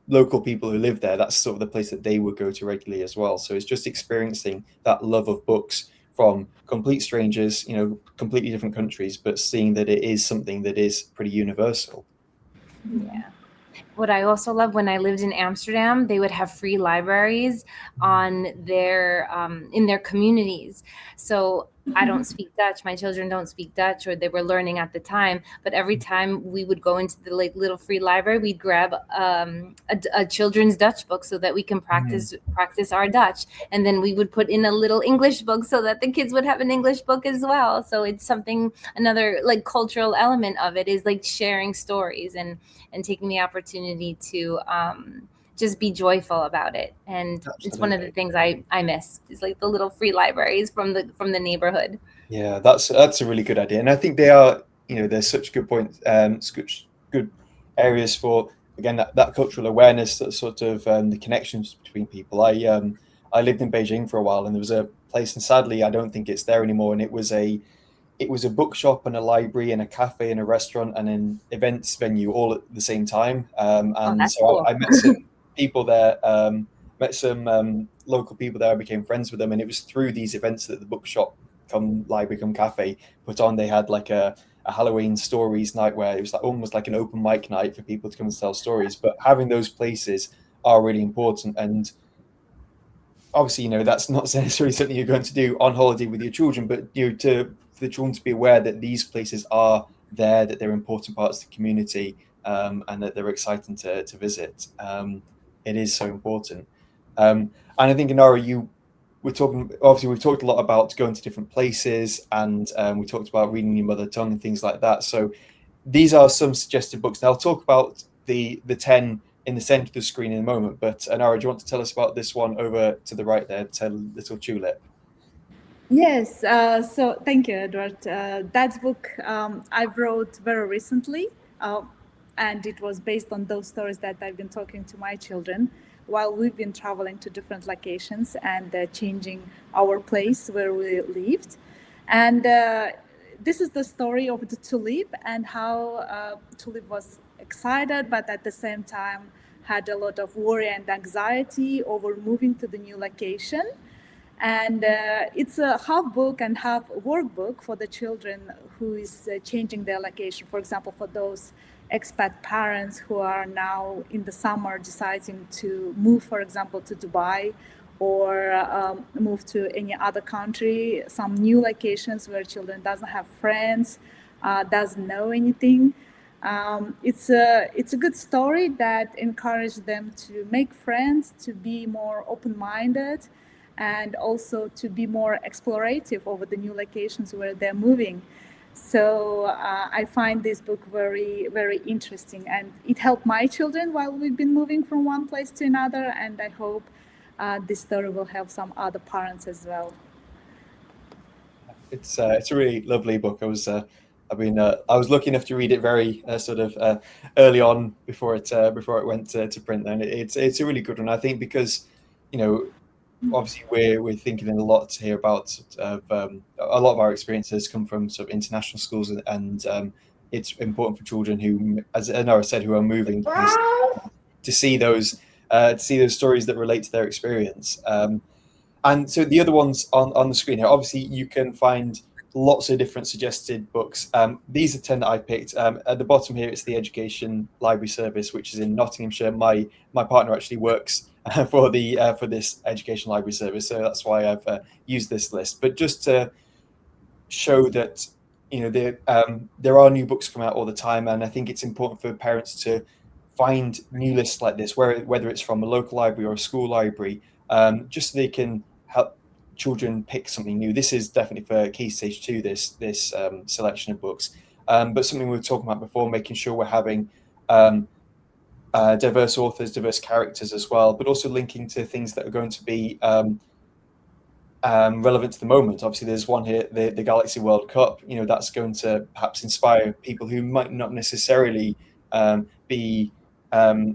[SPEAKER 3] local people who live there. That's sort of the place that they would go to regularly as well. So it's just experiencing that love of books from complete strangers, completely different countries, but seeing that it is something that is pretty universal.
[SPEAKER 2] Yeah. What I also love, when I lived in Amsterdam, they would have free libraries on their in their communities. So I don't speak Dutch. My children don't speak Dutch, or they were learning at the time. But every time we would go into the little free library, we'd grab a children's Dutch book so that we can practice our Dutch. And then we would put in a little English book so that the kids would have an English book as well. So it's something, another like cultural element of it is like sharing stories and taking the opportunity to just be joyful about it. And Absolutely. It's one of the things I miss, is like the little free libraries from the neighborhood.
[SPEAKER 3] Yeah, that's a really good idea. And I think they are, there's such good points, such good areas for, again, that cultural awareness, that sort of the connections between people. I lived in Beijing for a while, and there was a place, and sadly I don't think it's there anymore, and it was a bookshop and a library and a cafe and a restaurant and an events venue all at the same time. And so cool. I met some people there, met some local people there. I became friends with them, and it was through these events that the bookshop come library come cafe put on. They had like a Halloween stories night where it was like almost like an open mic night for people to come and tell stories. But having those places are really important, and obviously, that's not necessarily something you're going to do on holiday with your children, but for the children to be aware that these places are there, that they're important parts of the community, and that they're exciting to visit. It is so important. And I think, Anara, we've talked a lot about going to different places, and we talked about reading your mother tongue and things like that. So these are some suggested books. Now I'll talk about the 10 in the center of the screen in a moment, but Anara, do you want to tell us about this one over to the right there, Little Tulip?
[SPEAKER 1] Yes, so thank you, Edward. That book I wrote very recently, and it was based on those stories that I've been talking to my children while we've been traveling to different locations and changing our place where we lived. And this is the story of the tulip, and how Tulip was excited, but at the same time had a lot of worry and anxiety over moving to the new location. And it's a half book and half workbook for the children who is changing their location. For example, for those expat parents who are now in the summer deciding to move, for example, to Dubai, or move to any other country, some new locations where children doesn't have friends, doesn't know anything. It's a good story that encourages them to make friends, to be more open-minded, and also to be more explorative over the new locations where they're moving. So I find this book very, very interesting, and it helped my children while we've been moving from one place to another, and I hope this story will help some other parents as well.
[SPEAKER 3] It's a really lovely book. I was lucky enough to read it very early on before it went to print. And it's a really good one, I think, because obviously we're thinking a lot here about a lot of our experiences come from sort of international schools, and it's important for children who, as Anara said, who are moving to see those stories that relate to their experience. And so the other ones on the screen here, obviously you can find lots of different suggested books. These are 10 that I picked. At the bottom here, it's the Education Library Service, which is in Nottinghamshire. My partner actually works for this Education Library Service, so that's why I've used this list. But just to show that there are new books coming out all the time, and I think it's important for parents to find new lists like this, whether it's from a local library or a school library, just so they can help children pick something new. This is definitely for Key Stage 2, this selection of books, but something we were talking about before, making sure we're having diverse authors, diverse characters as well, but also linking to things that are going to be relevant to the moment. Obviously, there's one here, the Galaxy World Cup. That's going to perhaps inspire people who might not necessarily be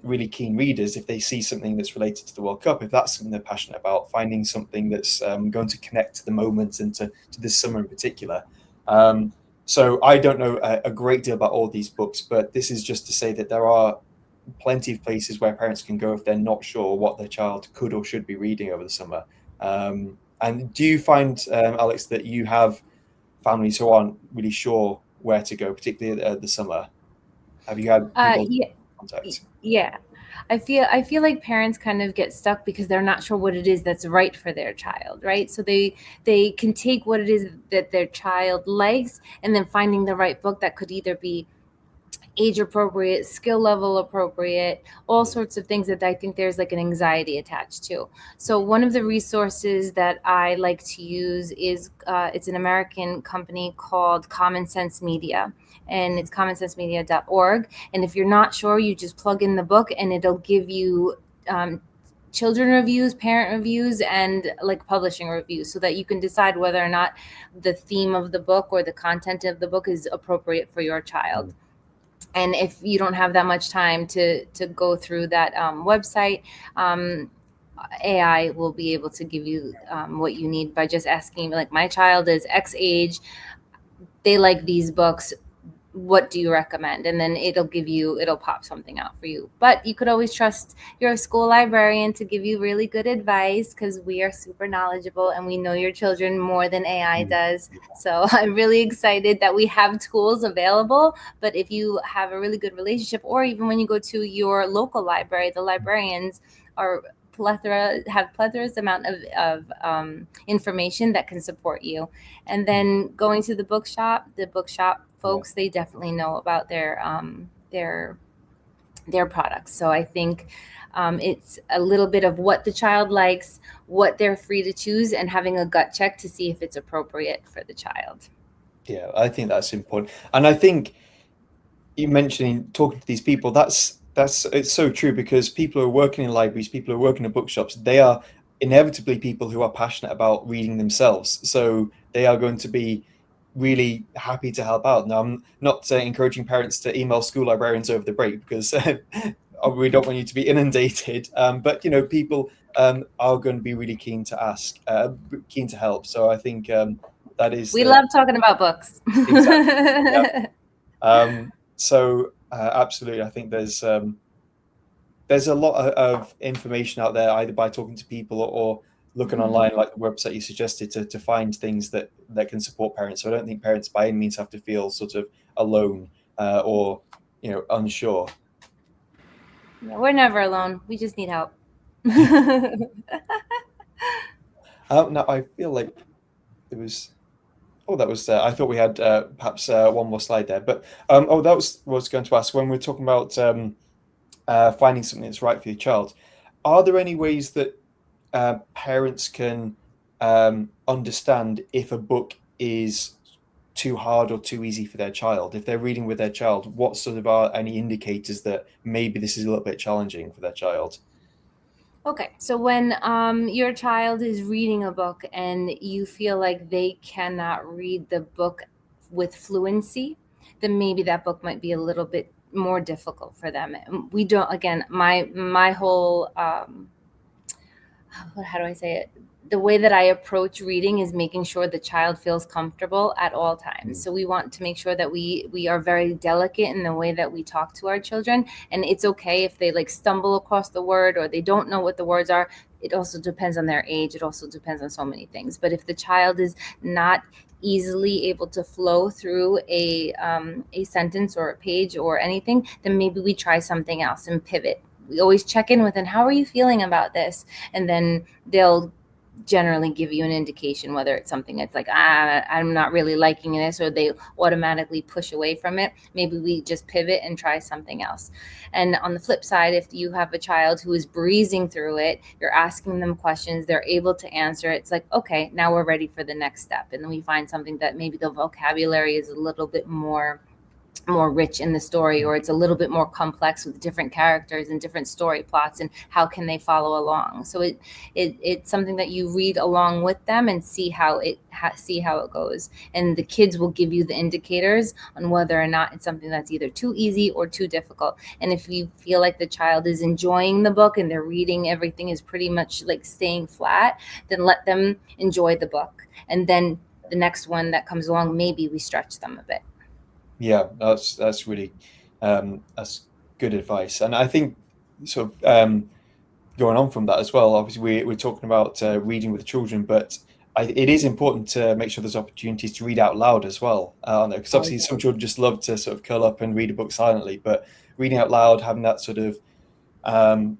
[SPEAKER 3] really keen readers if they see something that's related to the World Cup. If that's something they're passionate about, finding something that's going to connect to the moment and to this summer in particular. So I don't know a great deal about all these books, but this is just to say that there are plenty of places where parents can go if they're not sure what their child could or should be reading over the summer. And do you find, Alex, that you have families who aren't really sure where to go, particularly at the summer? Have you had people contact?
[SPEAKER 2] Yeah. I feel like parents kind of get stuck because they're not sure what it is that's right for their child, right? So they can take what it is that their child likes, and then finding the right book that could either be age appropriate, skill level appropriate, all sorts of things that I think there's like an anxiety attached to. So one of the resources that I like to use is it's an American company called Common Sense Media, and it's commonsensemedia.org. And if you're not sure, you just plug in the book and it'll give you children reviews, parent reviews, and like publishing reviews, so that you can decide whether or not the theme of the book or the content of the book is appropriate for your child. And if you don't have that much time to go through that website, AI will be able to give you what you need by just asking, like, my child is X age, they like these books, what do you recommend? And then it'll pop something out for you. But you could always trust your school librarian to give you really good advice, because we are super knowledgeable and we know your children more than AI does. So I'm really excited that we have tools available. But if you have a really good relationship, or even when you go to your local library, the librarians have plethorous amount of information that can support you. And then going to the bookshop folks, they definitely know about their products. So I think it's a little bit of what the child likes, what they're free to choose, and having a gut check to see if it's appropriate for the child.
[SPEAKER 3] Yeah, I think that's important. And I think you mentioning talking to these people, that's it's so true, because people who are working in libraries, people who are working in bookshops, they are inevitably people who are passionate about reading themselves. So they are going to be really happy to help out. Now, I'm not encouraging parents to email school librarians over the break, because we don't want you to be inundated. But people are going to be really keen to ask, keen to help. So I think that is.
[SPEAKER 2] We love talking about books.
[SPEAKER 3] Exactly. Yeah. So absolutely, I think there's a lot of information out there, either by talking to people or looking online, like the website you suggested, to find things that can support parents. So I don't think parents by any means have to feel sort of alone or unsure.
[SPEAKER 2] Yeah, we're never alone. We just need help.
[SPEAKER 3] Now I feel like there was. Oh, that was. I thought we had perhaps one more slide there, but that was what I was going to ask. When we're talking about finding something that's right for your child, are there any ways that parents can understand if a book is too hard or too easy for their child? If they're reading with their child, what sort of are any indicators that maybe this is a little bit challenging for their child?
[SPEAKER 2] Okay, so when your child is reading a book and you feel like they cannot read the book with fluency, then maybe that book might be a little bit more difficult for them. We don't, again, my whole how do I say it? The way that I approach reading is making sure the child feels comfortable at all times. So we want to make sure that we are very delicate in the way that we talk to our children. And it's okay if they like stumble across the word or they don't know what the words are. It also depends on their age. It also depends on so many things. But if the child is not easily able to flow through a sentence or a page or anything, then maybe we try something else and pivot. We always check in with them. How are you feeling about this? And then they'll generally give you an indication whether it's something that's like, I'm not really liking this, or they automatically push away from it. Maybe we just pivot and try something else. And on the flip side, if you have a child who is breezing through it, you're asking them questions, they're able to answer it. It's like, okay, now we're ready for the next step. And then we find something that maybe the vocabulary is a little bit more rich in the story, or it's a little bit more complex with different characters and different story plots, and how can they follow along. So it's something that you read along with them and see how it goes, and the kids will give you the indicators on whether or not it's something that's either too easy or too difficult. And if you feel like the child is enjoying the book and they're reading, everything is pretty much like staying flat, then let them enjoy the book, and then the next one that comes along, maybe we stretch them a bit.
[SPEAKER 3] Yeah, that's really that's good advice. And I think sort of going on from that as well, obviously we're talking about reading with children, but it is important to make sure there's opportunities to read out loud as well. Because obviously some children just love to sort of curl up and read a book silently, but reading out loud, having that sort of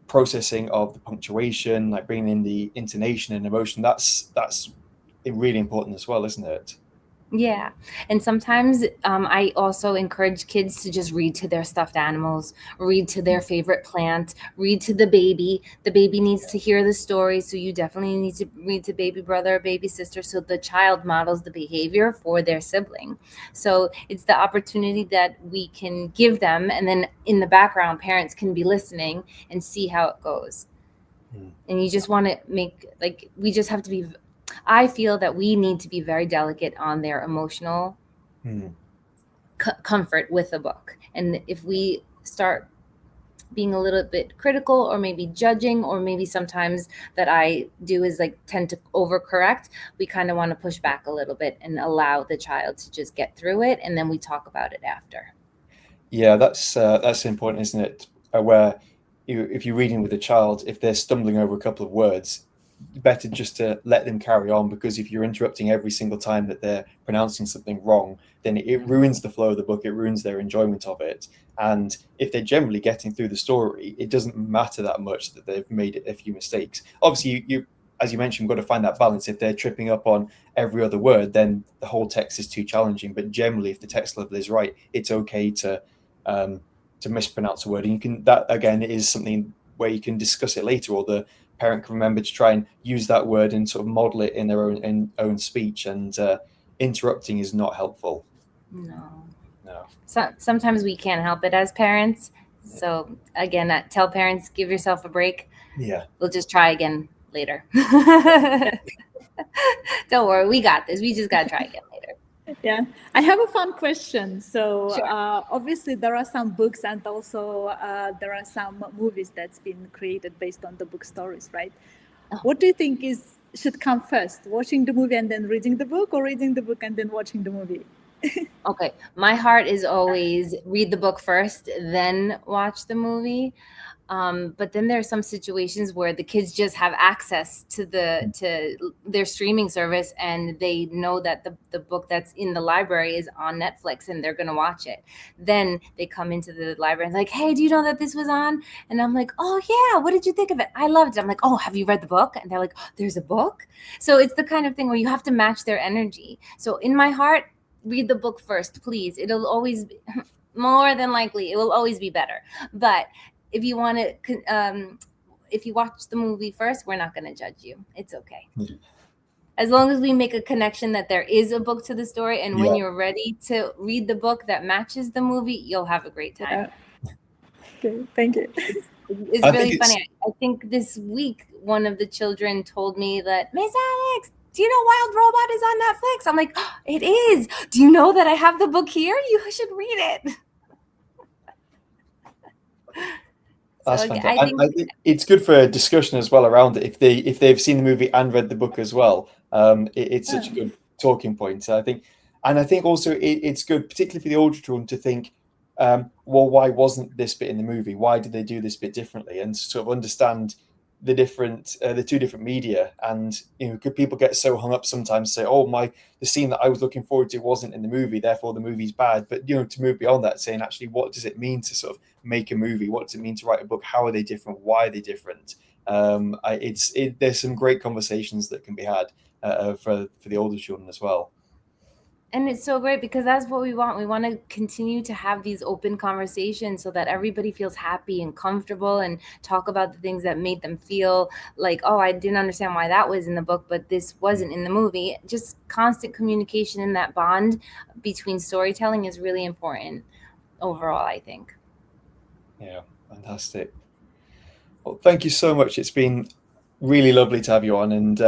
[SPEAKER 3] processing of the punctuation, like bringing in the intonation and emotion, that's really important as well, isn't it?
[SPEAKER 2] Yeah. And sometimes I also encourage kids to just read to their stuffed animals, read to their favorite plant, read to the baby. The baby needs to hear the story. So you definitely need to read to baby brother or baby sister, so the child models the behavior for their sibling. So it's the opportunity that we can give them. And then in the background, parents can be listening and see how it goes. And you just want to we just have to be, I feel that we need to be very delicate on their emotional comfort with a book. And if we start being a little bit critical, or maybe judging, or maybe sometimes that I do is like tend to overcorrect, we kind of want to push back a little bit and allow the child to just get through it, and then we talk about it after.
[SPEAKER 3] Yeah, that's important, isn't it? Where if you're reading with a child, if they're stumbling over a couple of words, better just to let them carry on, because if you're interrupting every single time that they're pronouncing something wrong, then it ruins the flow of the book, it ruins their enjoyment of it. And if they're generally getting through the story, it doesn't matter that much that they've made a few mistakes. Obviously, you as you mentioned, you've got to find that balance. If they're tripping up on every other word, then the whole text is too challenging. But generally, if the text level is right, it's okay to mispronounce a word. And you can, that again is something where you can discuss it later, or the parent can remember to try and use that word and sort of model it in their own speech. And interrupting is not helpful.
[SPEAKER 2] No.
[SPEAKER 3] No.
[SPEAKER 2] So sometimes we can't help it as parents. So again, tell parents, give yourself a break.
[SPEAKER 3] Yeah.
[SPEAKER 2] We'll just try again later. Don't worry, we got this. We just got to try again later.
[SPEAKER 1] Yeah, I have a fun question. So
[SPEAKER 2] Sure.
[SPEAKER 1] obviously there are some books, and also there are some movies that's been created based on the book stories, right?
[SPEAKER 2] Oh.
[SPEAKER 1] What do you think should come first, watching the movie and then reading the book, or reading the book and then watching the movie?
[SPEAKER 2] Okay, my heart is always read the book first, then watch the movie. But then there are some situations where the kids just have access to their streaming service, and they know that the book that's in the library is on Netflix, and they're going to watch it. Then they come into the library and like, hey, do you know that this was on? And I'm like, oh yeah, what did you think of it? I loved it. I'm like, oh, have you read the book? And they're like, oh, there's a book. So it's the kind of thing where you have to match their energy. So in my heart, read the book first, please. It'll always be, more than likely, it will always be better. But if you want to if you watch the movie first, we're not going to judge you. It's okay.
[SPEAKER 3] Yeah.
[SPEAKER 2] As long as we make a connection that there is a book to the story, and when
[SPEAKER 3] Yeah.
[SPEAKER 2] you're ready to read the book that matches the movie, you'll have a great time.
[SPEAKER 1] Okay, thank you.
[SPEAKER 2] It's
[SPEAKER 3] I
[SPEAKER 2] really
[SPEAKER 3] think it's-
[SPEAKER 2] funny. I think this week one of the children told me that, Miss Alex, do you know Wild Robot is on Netflix? I'm like, oh, it is. Do you know that I have the book here? You should read it.
[SPEAKER 3] That's
[SPEAKER 2] So,
[SPEAKER 3] fantastic.
[SPEAKER 2] I think
[SPEAKER 3] I think it's good for a discussion as well around it. If they've seen the movie and read the book as well, it's such a good talking point. I think also it's good, particularly for the older children, to think, well, why wasn't this bit in the movie? Why did they do this bit differently? And sort of understand the two different media. And could people get so hung up sometimes, say, oh, the scene that I was looking forward to wasn't in the movie, therefore the movie's bad. But to move beyond that, saying actually, what does it mean to sort of make a movie? What does it mean to write a book? How are they different? Why are they different? There's some great conversations that can be had for the older children as well.
[SPEAKER 2] And it's so great because that's what we want. We want to continue to have these open conversations so that everybody feels happy and comfortable and talk about the things that made them feel like, oh, I didn't understand why that was in the book, but this wasn't in the movie. Just constant communication in that bond between storytelling is really important overall, I think.
[SPEAKER 3] Yeah, fantastic. Well, thank you so much. It's been really lovely to have you on. And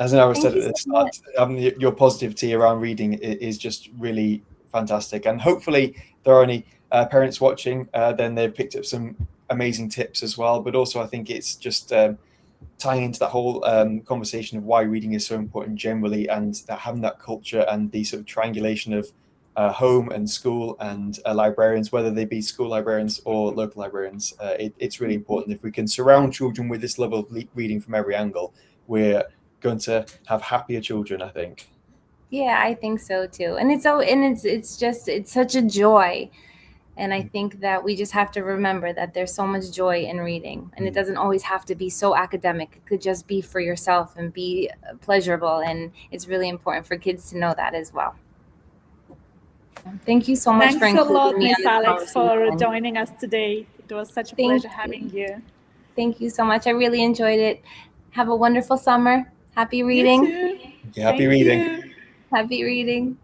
[SPEAKER 3] as Anara said at the start, having your positivity around reading is just really fantastic. And hopefully, if there are any parents watching, then they've picked up some amazing tips as well. But also, I think it's just tying into that whole conversation of why reading is so important generally, and that having that culture and the sort of triangulation of home and school and librarians, whether they be school librarians or local librarians. It's really important. If we can surround children with this level of reading from every angle, we're going to have happier children, I think.
[SPEAKER 2] Yeah, I think so too. And it's such a joy. And I think that we just have to remember that there's so much joy in reading, and it doesn't always have to be so academic. It could just be for yourself and be pleasurable. And it's really important for kids to know that as well. Thank you so much
[SPEAKER 1] Thanks a lot,
[SPEAKER 2] me
[SPEAKER 1] Miss Alex, for joining us today. It was such a pleasure having you.
[SPEAKER 2] Thank you so much. I really enjoyed it. Have a wonderful summer. Happy reading.
[SPEAKER 1] You too.
[SPEAKER 3] Happy reading.
[SPEAKER 2] Happy reading.